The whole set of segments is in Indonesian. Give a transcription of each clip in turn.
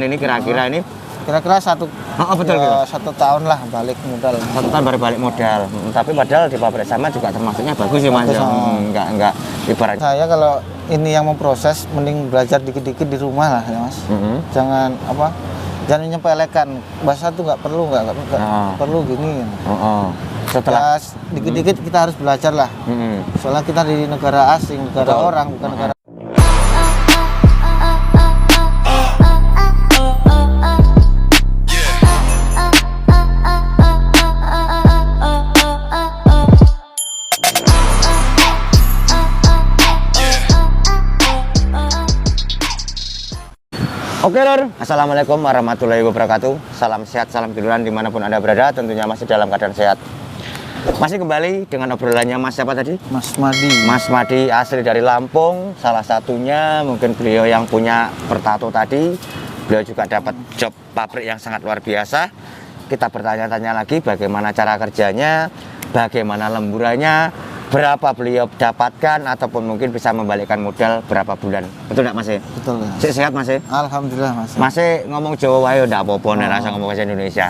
Ini kira-kira ini Kira-kira satu betul, ya, 1 tahun lah balik modal. 1 tahun baru balik modal. Tapi padahal di pabrik sama juga termasuknya bagus ya Mas. Bagus, Enggak ibarat. Saya kalau ini yang mau proses, mending belajar dikit-dikit di rumah lah ya Mas. Jangan jangan menyepelekan. Bahasa tuh nggak perlu gini. Setelah dikit-dikit kita harus belajar lah. Soalnya kita di negara asing, negara orang, bukan negara. Oke Lur, Assalamualaikum warahmatullahi wabarakatuh. Salam sehat, salam duluran dimanapun Anda berada. Tentunya masih dalam keadaan sehat. Masih kembali dengan obrolannya Mas siapa tadi? Mas Madi. Mas Madi asli dari Lampung. Salah satunya mungkin beliau yang punya Pertato tadi. Beliau juga dapat job pabrik yang sangat luar biasa. Kita bertanya-tanya lagi bagaimana cara kerjanya, bagaimana lemburannya, berapa beliau dapatkan ataupun mungkin bisa membalikkan modal berapa bulan. Betul enggak Mas? Betul ya. Sehat Mas? Alhamdulillah Mas. Mas ngomong Jawa wae ndak apa-apa nek rasa ngomong bahasa Indonesia.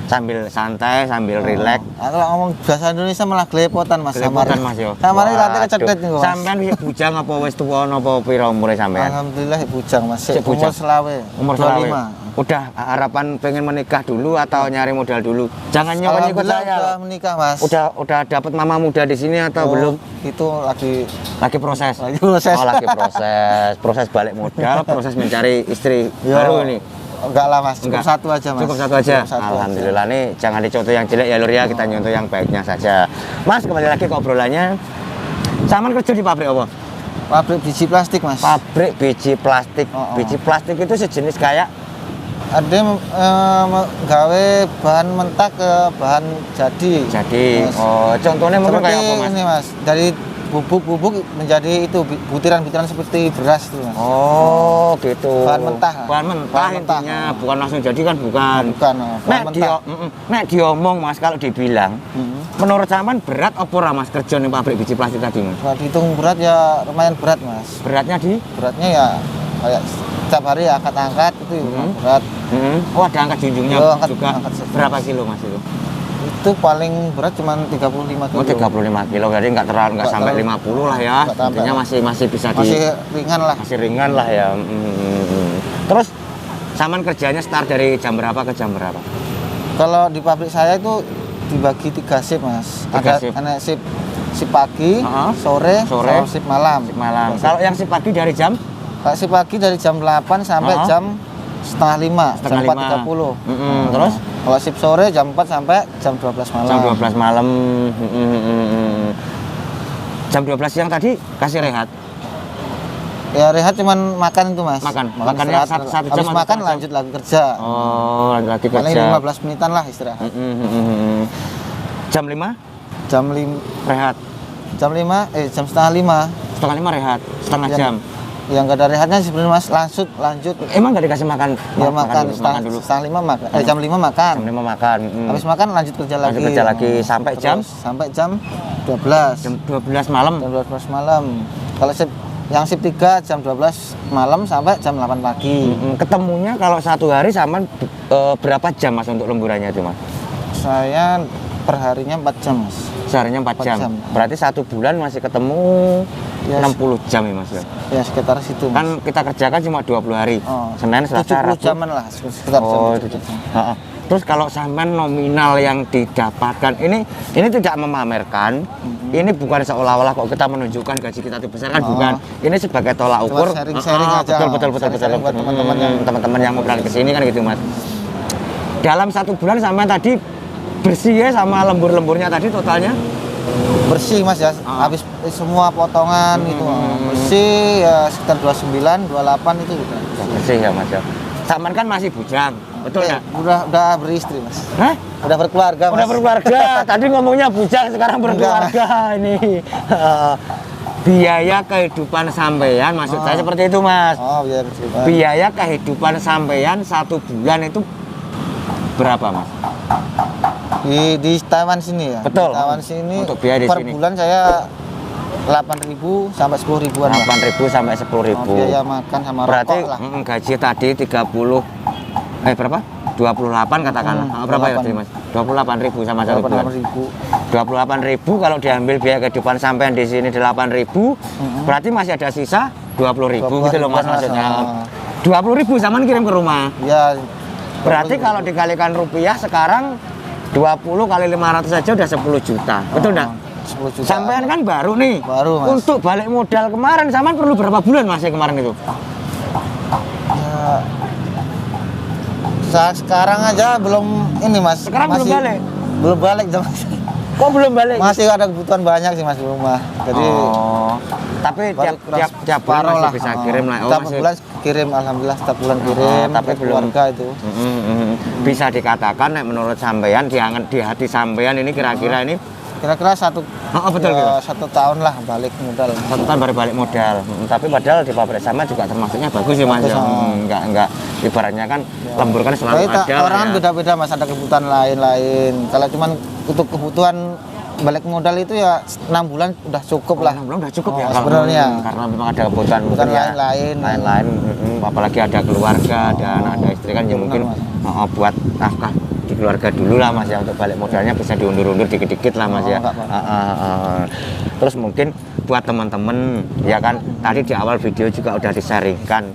Sambil santai, sambil rileks. Kalau ngomong bahasa Indonesia malah gelepotan Mas. Gelepotan Mas yo. Samare latih keceket niku Mas. Sampean bujang apa wis tuwa apa pira umure sampean? Alhamdulillah bujang Mas. Umur selawe. Umur 25. Udah harapan pengen menikah dulu atau nyari modal dulu? Jangan nyokot-nyokot saya. Udah menikah Mas. Udah dapat mama muda di sini atau belum? Itu lagi proses. Lagi proses. Oh, lagi proses. Proses balik modal, proses mencari istri baru ini. Enggak lah Mas, cukup satu aja Mas. Cukup satu aja. Alhamdulillah nih, jangan dicontoh yang jelek ya Lur ya, kita nyontoh yang baiknya saja. Mas, kembali lagi ke obrolannya. Saman kerja di pabrik apa? Pabrik biji plastik Mas. Pabrik biji plastik. Biji plastik itu sejenis kayak ada gawe bahan mentah ke bahan jadi. Mas. Oh, contohnya mungkin seperti kayak apa Mas? Ini Mas, dari bubuk menjadi itu butiran-butiran seperti beras itu Mas. Oh, gitu. Bahan mentah. Bahan mentah intinya, bukan langsung jadi kan bukan. Bukan. Nek diomong Mas kalau dibilang, menurut sampean berat apa ora Mas kerja ning pabrik biji plastik tadi Mas? Kalau dihitung berat ya lumayan berat Mas. Beratnya Beratnya ya kayak setiap hari angkat-angkat itu berat. Oh, ada angkat junjungnya juga. Berapa kilo Mas itu? Itu paling berat cuma 35 kilo. Oh, 35 kilo, jadi nggak sampai 50 lah ya. Intinya masih bisa masih ringan lah. Masih ringan lah ya. Terus saman kerjanya start dari jam berapa ke jam berapa? Kalau di pabrik saya itu dibagi 3 shift Mas. Ada shift pagi, sore, shift malam. Kalau yang shift pagi dari jam? Kalau shift pagi dari jam 8 sampai jam setengah 5, jam 4.30. Terus? Kalau shift sore jam 4 sampai jam 12 malam. Jam 12 malam. Jam 12 siang tadi kasih rehat? Ya rehat cuman makan itu Mas. Makannya satu jam. Habis makan lanjut lagi kerja. Oh, lanjut lagi kerja. Paling 15 menitan lah istirahat. Jam 5? Jam 5 rehat. Jam 5 jam setengah 5. Setengah 5 rehat, setengah jam. Yang nggak ada rehatnya sebenarnya Mas, lanjut. Emang nggak dikasih makan? Ya makan dulu. Setengah 5 makan. Jam 5 makan. Jam 5 makan. Habis makan lanjut kerja lagi. Sampai jam? Sampai jam 12. Jam 12 malam. Jam 12 malam. Kalau yang shift 3 jam 12 malam sampai jam 8 pagi. Ketemunya kalau satu hari sama berapa jam Mas untuk lemburannya itu Mas? Saya perharinya 4 jam Mas. Seharinya 4 jam. Berarti 1 bulan masih ketemu ya, 60 jam ya Mas ya? Ya sekitar situ Mas. Kan kita kerjakan cuma 20 hari. Senin, Selasa, Rabu. 70 jaman lah sekitar jam. Terus kalau sampean nominal yang didapatkan ini tidak memamerkan. Ini bukan seolah-olah kok kita menunjukkan gaji kita itu besar kan bukan. Ini sebagai tolak ukur. Sharing aja. Betul. Teman-teman yang mau berangkat ke sini kan gitu Mas. Dalam 1 bulan sampean tadi bersih ya sama lembur-lemburnya tadi totalnya? Bersih Mas ya, habis semua potongan gitu. Bersih ya sekitar 29, 28 itu gitu. Bersih ya Mas ya. Saman kan masih bujang, betul nggak? Udah beristri Mas. Hah? Udah berkeluarga Mas. Udah berkeluarga, tadi ngomongnya bujang sekarang berkeluarga ini. Biaya kehidupan sampean, maksud saya seperti itu Mas. Biaya kehidupan sampean 1 bulan itu berapa Mas? Di Taiwan sini ya. Betul. Di Taiwan sini untuk biaya di per sini. bulan saya 8.000 sampai 10.000-an. 8.000 sampai 10.000. Biaya makan sama Berarti rokok lah. gaji tadi 30 berapa? 28 katakanlah. Berapa ya tadi Mas? 28.000 sama 1 bulan. 28.000 kalau diambil biaya kehidupan sampean di sini 8.000, berarti masih ada sisa 20.000 gitu loh Mas maksudnya. 20.000 sampean kirim ke rumah. Ya. Berarti kalau dikalikan rupiah sekarang 20 kali 500 saja udah 10 juta. Betul enggak? 10 juta. Sampean kan baru nih. Baru, Mas. Untuk balik modal kemarin sampean perlu berapa bulan Mas ya kemarin itu? Ya, sekarang aja belum ini Mas. Sekarang belum balik? Belum balik dong. Kok belum balik? Masih ada kebutuhan banyak sih Mas di rumah. Jadi tapi tiap bulan masih bisa kirim lah. Setiap bulan kirim, alhamdulillah setiap bulan kirim. Tapi belum keluarga itu. Bisa dikatakan menurut sampean di hati sampean ini kira-kira ini kira-kira betul ya, gitu. 1 tahun lah balik modal. 1 tahun baru balik modal. Tapi padahal di pabrik sama juga termasuknya bagus sih Mas. Enggak ibaratnya kan lembur kan selalu ada. Orang kan beda-beda Mas, ada kebutuhan lain-lain. Kalau cuman untuk kebutuhan balik modal itu ya 6 bulan udah cukup lah. 6 bulan udah cukup ya sebenarnya. Karena memang ada kebutuhan lain-lain. Apalagi ada keluarga, ada anak, ada istri kan ya mungkin buat nafkah di keluarga dulu lah Mas ya, untuk balik modalnya bisa diundur-undur dikit-dikit lah Mas ya. Terus mungkin buat teman-teman ya kan, tadi di awal video juga udah disaringkan,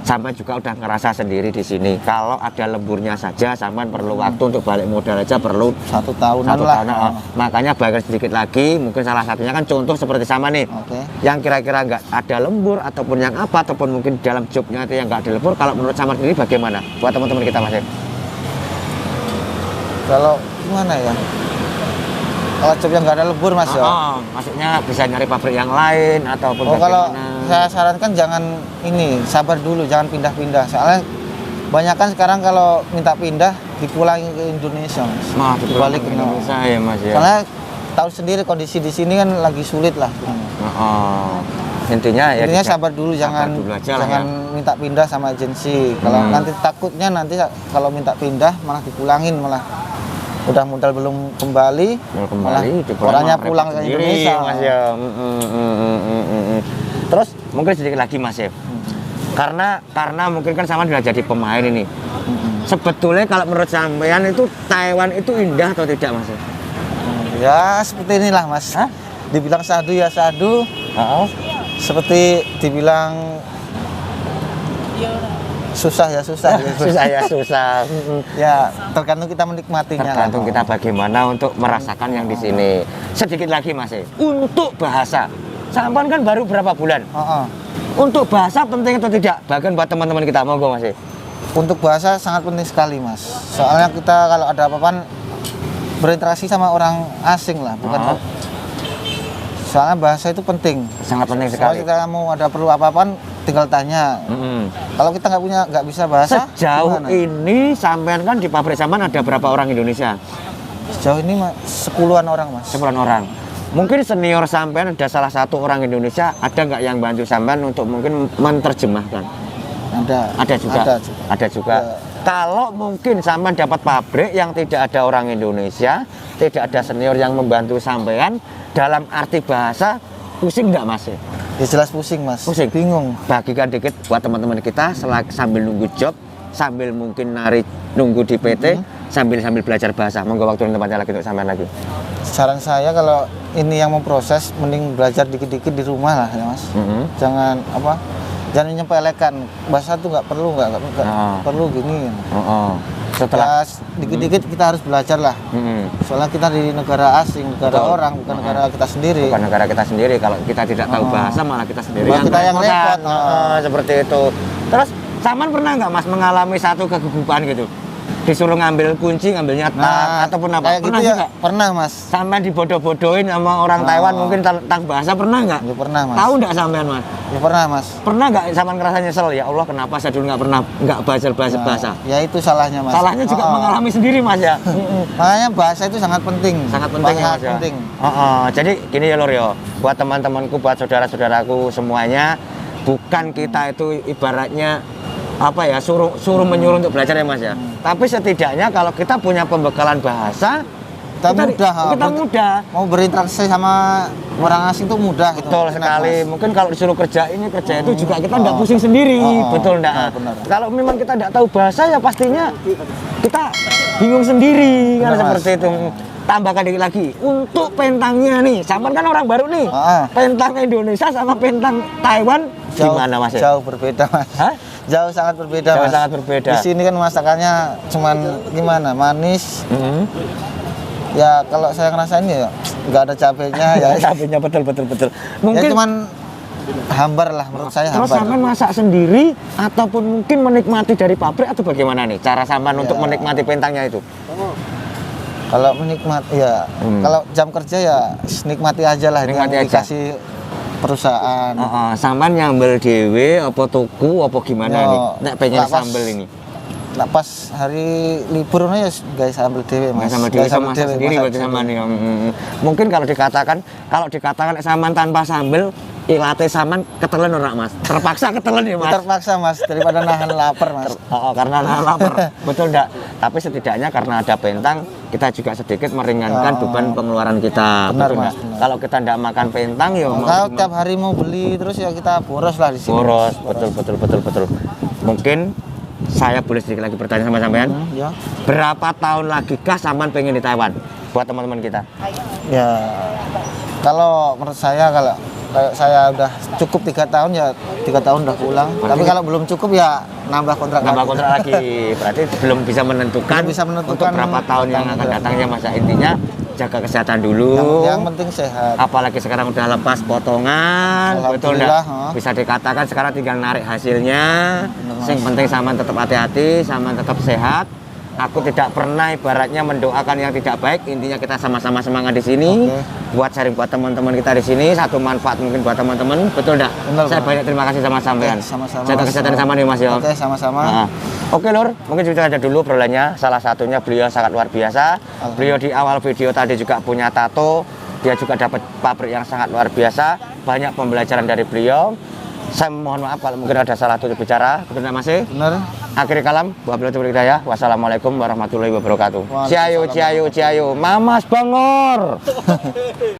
sampai juga udah ngerasa sendiri di sini kalau ada lemburnya saja sampean perlu waktu untuk balik modal aja perlu 1 tahunan lah. Makanya bahkan sedikit lagi, mungkin salah satunya kan contoh seperti sama nih, yang kira-kira nggak ada lembur ataupun yang apa, ataupun mungkin dalam jobnya itu yang nggak ada lembur, kalau menurut sama sendiri bagaimana buat teman-teman kita Mas? Kalau gimana ya? Kalau job yang nggak ada lembur Mas ya? Maksudnya bisa nyari pabrik yang lain ataupun kalau saya sarankan jangan sabar dulu, jangan pindah-pindah. Soalnya banyak kan sekarang kalau minta pindah dipulangin ke Indonesia Mas. Dibalik ke Indonesia ya Mas ya. Soalnya tahu sendiri kondisi di sini kan lagi sulit lah. Intinya sabar dulu, jangan minta pindah sama agensi. Kalau nanti takutnya kalau minta pindah malah dipulangin, malah udah modal belum kembali orangnya pulang ke Indonesia Mas ya. Terus mungkin sedikit lagi Mas ya, karena mungkin kan sama sudah jadi pemain ini. Sebetulnya kalau menurut sampean itu Taiwan itu indah atau tidak Mas? Ya seperti inilah Mas. Dibilang sadu ya sadu, seperti dibilang susah ya susah. Ya tergantung kita menikmatinya. Tergantung kita bagaimana untuk merasakan yang di sini. Sedikit lagi Mas, untuk bahasa, sampean kan baru berapa bulan? Untuk bahasa penting atau tidak? Bahkan buat teman-teman kita, monggo Mas. Untuk bahasa sangat penting sekali Mas. Soalnya kita kalau ada apa-apa berinteraksi sama orang asing lah, bukan. Soalnya bahasa itu penting. Sangat penting sekali. Kalau kita mau ada perlu apa-apa tinggal tanya. Kalau kita nggak bisa bahasa. Sejauh ini sampean kan di pabrik sampean ada berapa orang Indonesia? Sejauh ini 10-an orang Mas. 10-an orang. Mungkin senior sampean ada salah satu orang Indonesia, ada nggak yang bantu sampean untuk mungkin menerjemahkan? Ada juga. Ya. Kalau mungkin sampean dapat pabrik yang tidak ada orang Indonesia, tidak ada senior yang membantu sampean dalam arti bahasa, pusing nggak Mas? Ya jelas pusing Mas. Pusing, bingung. Bagikan dikit buat teman-teman kita sambil nunggu job, sambil mungkin nunggu di PT, sambil belajar bahasa. Monggo waktu dan tempatnya lagi untuk sampean lagi. Saran saya kalau ini yang mau proses, mending belajar dikit-dikit di rumah lah ya Mas. Jangan menyepelekan bahasa tuh nggak perlu gini. Setelah dikit-dikit kita harus belajar lah. Soalnya kita di negara asing, negara orang, bukan negara kita sendiri. Bukan negara kita sendiri. Kalau kita tidak tahu bahasa malah kita sendiri yang repot. Seperti itu. Terus Saman pernah nggak Mas mengalami satu kegugupan gitu? Disuruh ngambil kunci, ngambilnya ataupun apa? Pernah gitu juga? Pernah Mas. Sampai dibodoh-bodohin sama orang Taiwan mungkin tentang bahasa, pernah nggak? Ya pernah Mas. Tahu nggak sampean Mas? Ya pernah Mas. Pernah nggak sampean ngerasa nyesel? Ya Allah, kenapa saya dulu nggak belajar bahasa? Ya itu salahnya Mas. Salahnya juga mengalami sendiri Mas ya. Makanya bahasa itu sangat penting. Sangat penting ya Mas ya. Jadi gini ya Lor ya, buat teman-temanku, buat saudara-saudaraku semuanya, bukan kita itu ibaratnya suruh menyuruh untuk belajar ya Mas ya. Tapi setidaknya kalau kita punya pembekalan bahasa, kita mudah. Mau berinteraksi sama orang asing itu mudah gitu. Betul sekali. Mungkin kalau disuruh kerja itu juga kita nggak pusing sendiri, betul enggak? Kalau memang kita nggak tahu bahasa ya pastinya kita bingung sendiri kan seperti itu. Tambahkan dikit lagi untuk pentangnya nih, Saman kan orang baru nih. Pentang Indonesia sama pentang Taiwan gimana Mas? Jauh berbeda Mas. Hah? Jauh sangat berbeda Mas. Sangat berbeda. Di sini kan masakannya cuman gimana? Manis. Ya kalau saya ngerasain ya nggak ada cabenya ya. Cabenya betul. Mungkin ya, cuman hambar lah menurut saya. Terus Saman masak sendiri ataupun mungkin menikmati dari pabrik atau bagaimana nih cara Saman untuk menikmati pentangnya itu? Kalau menikmati ya, kalau jam kerja ya nikmati aja lah. Nikmati aja. Dikasih perusahaan. Saman nyambel dewe, apa tuku, apa gimana nih? Nek pengen sambel ini. Nah pas hari libur ya guys sambel dewe Mas. Sambel dewe sama sendiri berarti Saman nih. Mungkin kalau dikatakan Saman tanpa sambel ilate Saman ketelen ora Mas? Terpaksa ketelen ya Mas? Terpaksa Mas, daripada nahan lapar Mas. Karena nahan lapar, betul enggak? Tapi setidaknya karena ada pentang, kita juga sedikit meringankan beban pengeluaran kita. Benar betul Mas. Kalau kita enggak makan pentang ya kalau tiap hari mau beli terus ya kita boros lah di sini. Boros, betul. Mungkin saya boleh sedikit lagi bertanya sama sampean? Ya. Berapa tahun lagi kah Saman pengen di Taiwan? Buat teman-teman kita. Ya, kalau menurut saya kalau saya udah cukup 3 tahun ya 3 tahun udah pulang. Tapi kalau belum cukup ya nambah kontrak lagi. Berarti belum bisa menentukan untuk berapa tahun yang akan datangnya masa intinya jaga kesehatan dulu. Yang penting sehat. Apalagi sekarang udah lepas potongan, betul enggak? Bisa dikatakan sekarang tinggal narik hasilnya. Yang penting Saman tetap hati-hati, Saman tetap sehat. Aku tidak pernah ibaratnya mendoakan yang tidak baik. Intinya kita sama-sama semangat di sini. Buat sharing buat teman-teman kita di sini, satu manfaat mungkin buat teman-teman, betul enggak? Saya banyak terima kasih sama sampean. Sama-sama. Jaga kesehatan sama nih Mas ya. Oke, sama-sama. Oke Lur, mungkin cerita aja dulu obrolannya. Salah satunya beliau sangat luar biasa. Beliau di awal video tadi juga punya tato. Dia juga dapat pabrik yang sangat luar biasa. Banyak pembelajaran dari beliau. Saya mohon maaf kalau mungkin ada salah tutur bicara. Betul enggak Mas? Benar. Akhir kalam, wabillahi taufiq wal hidayah. Wassalamualaikum warahmatullahi wabarakatuh. Ciao, Mamas Bangor.